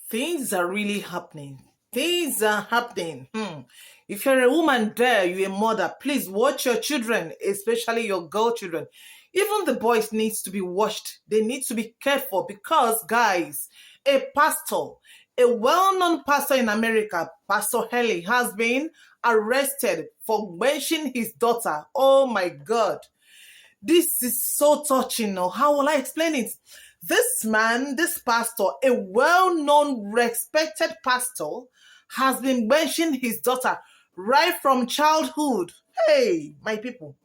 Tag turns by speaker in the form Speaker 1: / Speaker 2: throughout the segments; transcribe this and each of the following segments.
Speaker 1: Things are really happening. Things are happening. If you're a woman there, you're a mother, please watch your children, especially your girl children. Even the boys needs to be watched. They need to be cared for because, guys, a pastor, a well-known pastor in America, Pastor Haley, has been arrested for gbenshing his daughter. Oh my God. This is so touching. Now, how will I explain it? This man, this pastor, a well-known, respected pastor, has been benching his daughter right from childhood. Hey, my people.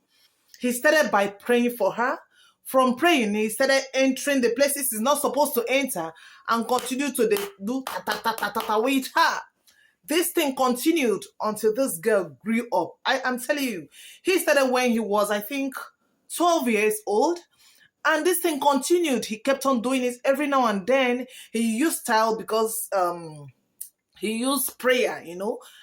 Speaker 1: He started by praying for her. From praying, he started entering the places he's not supposed to enter and continued to do ta-ta-ta-ta-ta with her. This thing continued until this girl grew up. I am telling you, he started when he was, I think, 12 years old. And this thing continued. He kept on doing it every now and then. He used style because he used prayer,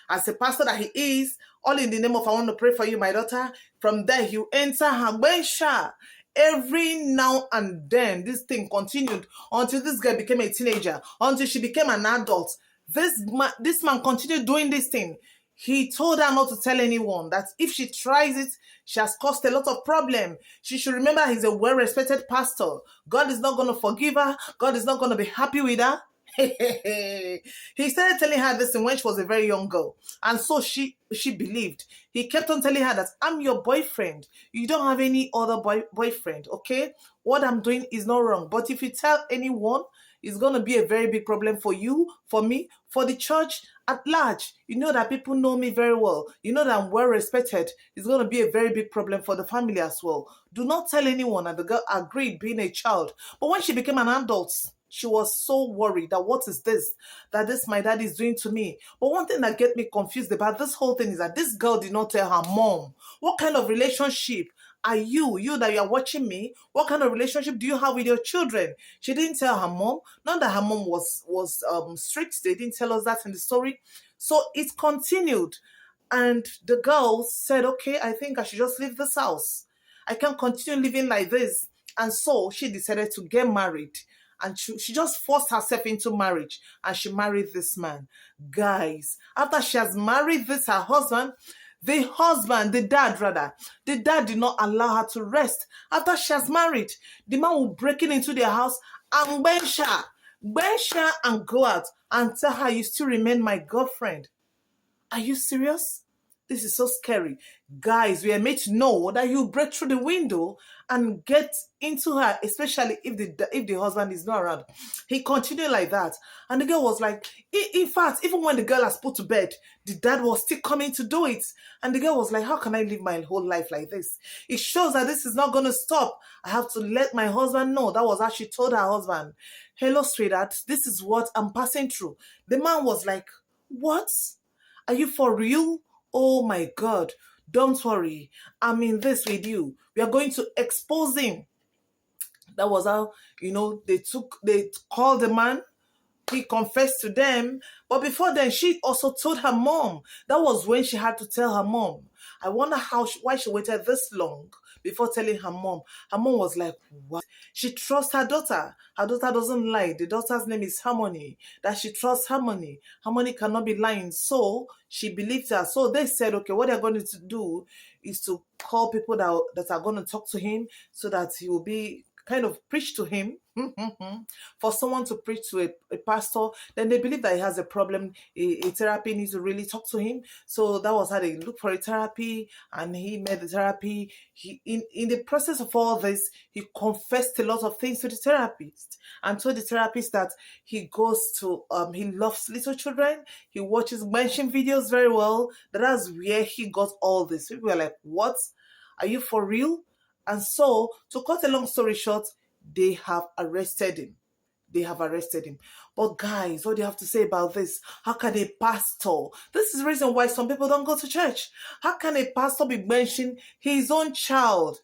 Speaker 1: as a pastor that he is, all in the name of I want to pray for you, my daughter. From there, he enter her gbenshing. Every now and then, this thing continued until this girl became a teenager, until she became an adult. This man continued doing this thing. He told her not to tell anyone, that if she tries it, she has caused a lot of problem. She should remember he's a well-respected pastor. God is not going to forgive her. God is not going to be happy with her. He started telling her this when she was a very young girl. And so she believed. He kept on telling her that I'm your boyfriend. You don't have any other boyfriend, okay? What I'm doing is not wrong. But if you tell anyone, it's going to be a very big problem for you, for me, for the church at large. You know that people know me very well. You know that I'm well respected. It's going to be a very big problem for the family as well. Do not tell anyone. And the girl agreed, being a child. But when she became an adult, she was so worried that what is this? That this my dad is doing to me. But one thing that get me confused about this whole thing is that this girl did not tell her mom. What kind of relationship are you that you are watching me? What kind of relationship do you have with your children? She didn't tell her mom. Not that her mom was strict. They didn't tell us that in the story. So it continued. And the girl said, okay, I think I should just leave this house. I can't continue living like this. And so she decided to get married. And she just forced herself into marriage. And she married this man. Guys, after she has married her husband, the dad did not allow her to rest. After she has married, the man will break into their house and gbenshing and go out and tell her, you still remain my girlfriend. Are you serious? This is so scary. Guys, we are made to know that you break through the window and get into her, especially if the husband is not around. He continued like that. And the girl was like, in fact, even when the girl has put to bed, the dad was still coming to do it. And the girl was like, how can I live my whole life like this? It shows that this is not going to stop. I have to let my husband know. That was how she told her husband, hello, sweetheart, this is what I'm passing through. The man was like, what? Are you for real? Oh my God, don't worry. I'm in this with you. We are going to expose him. That was how, they called the man. He confessed to them. But before then, she also told her mom. That was when she had to tell her mom. I wonder why she waited this long before telling her mom. Her mom was like, what? She trusts her daughter. Her daughter doesn't lie. The daughter's name is Harmony. That she trusts Harmony. Harmony cannot be lying. So she believed her. So they said, okay, what they're going to do is to call people that are going to talk to him so that he will be kind of preach to him. For someone to preach to a pastor, then they believe that he has a problem, a therapy needs to really talk to him. So that was how they looked for a therapy, and he made the therapy. In the process of all this, he confessed a lot of things to the therapist and told the therapist that he goes to he loves little children, he watches gbenshing videos very well. That's where he got all this. People were like, what? Are you for real? And so, to cut a long story short, they have arrested him. But guys, what do you have to say about this? How can a pastor? This is the reason why some people don't go to church. How can a pastor be benching his own child?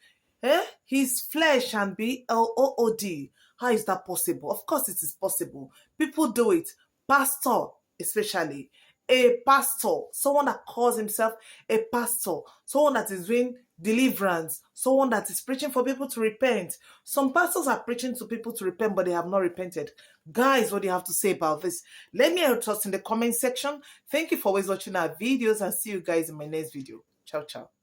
Speaker 1: His flesh and blood. How is that possible? Of course it is possible. People do it. Pastor, especially. A pastor, someone that calls himself a pastor, someone that is doing deliverance, someone that is preaching for people to repent. Some pastors are preaching to people to repent, but they have not repented. Guys, what do you have to say about this? Let me know your thoughts in the comment section. Thank you for always watching our videos, and see you guys in my next video. Ciao, ciao.